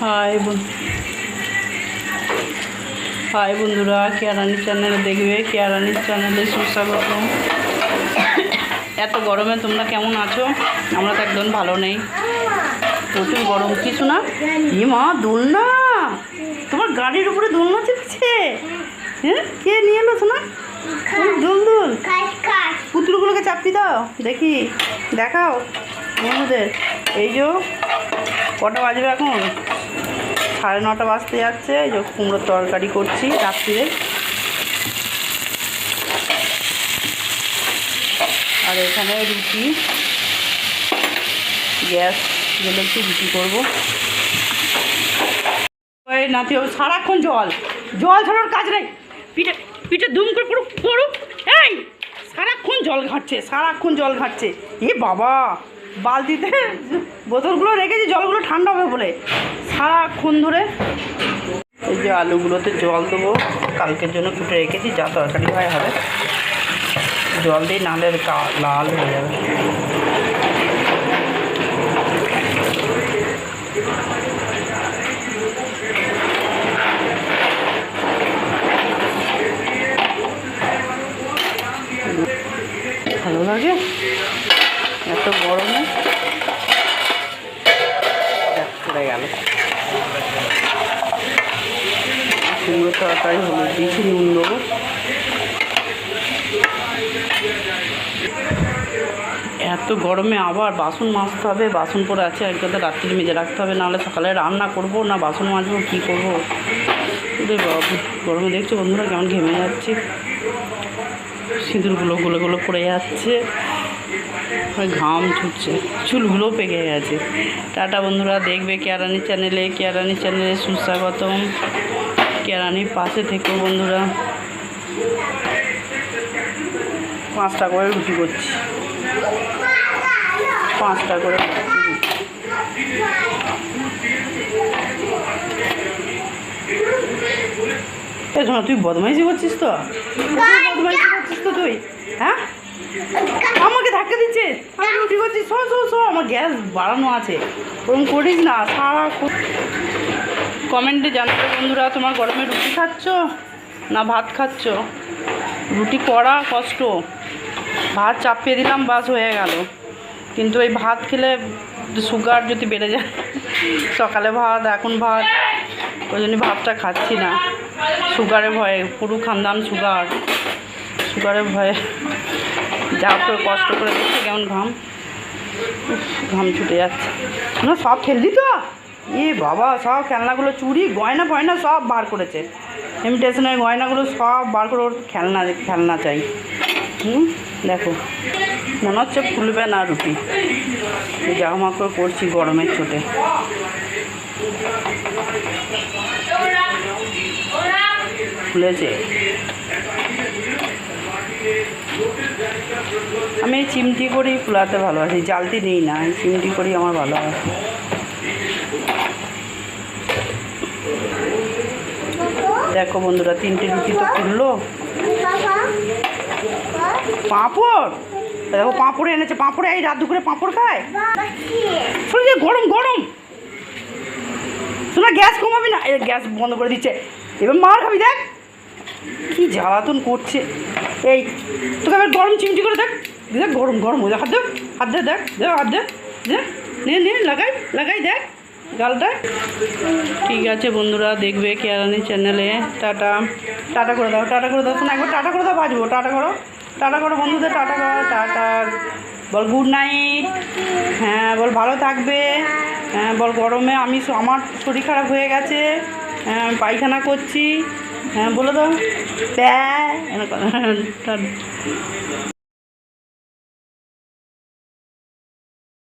High high বন্ধুরা, কেয়ারানির চ্যানেলে দেখবে। কেয়ারানির চ্যানেলে সুস্বাগত। এত গরমে তোমরা কেমন আছো? আমরা তো একদম ভালো নেই, প্রচুর গরম। কিছু না, ই মা দোলনা, তোমার গাড়ির উপরে দোলনা চেপেছে। হ্যাঁ, কে নিয়ে এলো শোনা? দুল দুল পুতুলগুলোকে চাপি দাও, দেখি, দেখাও বন্ধুদের। এই যে কটা বাজবে এখন? 9:30 বাজতে যাচ্ছে। এই যে কুমড়োর তরকারি করছি রাত্রিরে। আর এখানে রুটি, গ্যাস গেলে একটু রুটি করবো। ওই নাতি সারাক্ষণ জল ছাড়ার কাজ নেই। পিঠে পিঠে দুম করে পড়ুক। এই সারাক্ষণ জল ঘাটছে। এ বাবা, বালতিতে বোতলগুলো রেখেছি জলগুলো ঠান্ডা হবে বলে, সারাক্ষণ ধরে। এই যে আলুগুলোতে জল দেবো, কালকের জন্য কুটে রেখেছি, যা তরকারি হয় হবে। জল দিয়ে নাহলে লাল হয়ে যাবে। ভালো লাগে এত গরমে। পড়ে গেল কুমড়ো তরকারি, হলুদ দিয়েছি, নুন দেবো। এত গরমে আবার বাসন মাজতে হবে। বাসন পড়ে আছে, একসাথে রাত্রি মেজে রাখতে হবে, নাহলে সকালে রান্না করবো না বাসন মাজবো, কী করবো? বাবু গরমে দেখছো বন্ধুরা কেমন ঘেমে যাচ্ছে, সিঁদুরগুলো গুলো পড়ে যাচ্ছে, ঘাম ছুটছে, চুলগুলো পেকে গেছে। টাটা বন্ধুরা, দেখবে কেয়ারানির চ্যানেলে সুস্বাগতম। কেয়ারানির পাশে থেকো বন্ধুরা। 5টা করে রুটি করছি, 5টা করে। তুই বদমাইশি করছিস তো, তুই? হ্যাঁ, আমাকে ধাক্কা দিচ্ছে, আমি রুটি করছি। আমার গ্যাস বাড়ানো আছে, ওরকম করিস না। সারা কমেন্টে জানাবে বন্ধুরা, তোমার গরমে রুটি খাচ্ছ না ভাত খাচ্ছ? রুটি করা কষ্ট, ভাত চাপিয়ে দিলাম, বাস হয়ে গেল। কিন্তু এই ভাত খেলে সুগার যদি বেড়ে যায়, সকালে ভাত এখন ভাত, ওই জন্য ভাতটা খাচ্ছি না, সুগারের ভয়ে। পুরো খানদান সুগারের ভয়ে। যা করে কষ্ট করে দিচ্ছে, কেমন ঘাম ছুটে যাচ্ছে না। সব খেললি তো? এ বাবা, সব খেলনাগুলো, চুড়ি গয়না ফয়না সব বার করেছে। ইমিটেশনের গয়নাগুলো সব বার করে, ওর খেলনা চাই। দেখো, মনে হচ্ছে ফুলবে না রুটি। জামা করে করছি গরমের চোটে। ফুলেছে। আমি চিমটি করেই ফুলাতে ভালোবাসি, জালতি নেই না, চিমটি করেই আমার ভালো হয়। দেখো বন্ধুরা, 3টে রুটি তো ফুললো। পাঁপড় দেখো, পাঁপড় এনেছে। পাঁপড়ে এই রাত দুপুরে পাঁপড় খায়? শোনা গরম শোনা, গ্যাস কমাবি না? গ্যাস বন্ধ করে দিচ্ছে, এবার মার খাবি। দেখ কি জ্বালাতন করছে। এই তোকে এবার গরম চিমটি করে দেখ, গরম হয়ে হাত দে, দেখ হাত দে, নে লাগাই দেখ গালটা। ঠিক আছে বন্ধুরা, দেখবে কেয়ারানির চ্যানেলে। টাটা করে দাও শোনা, একবার টাটা করে দাও, বাজবো। টাটা করো বন্ধুদের, টাটা বল গুড নাইট। হ্যাঁ বল ভালো থাকবে। হ্যাঁ বল, গরমে আমার শরীর খারাপ হয়ে গেছে, পায়খানা করছি। হ্যাঁ বলে দাও।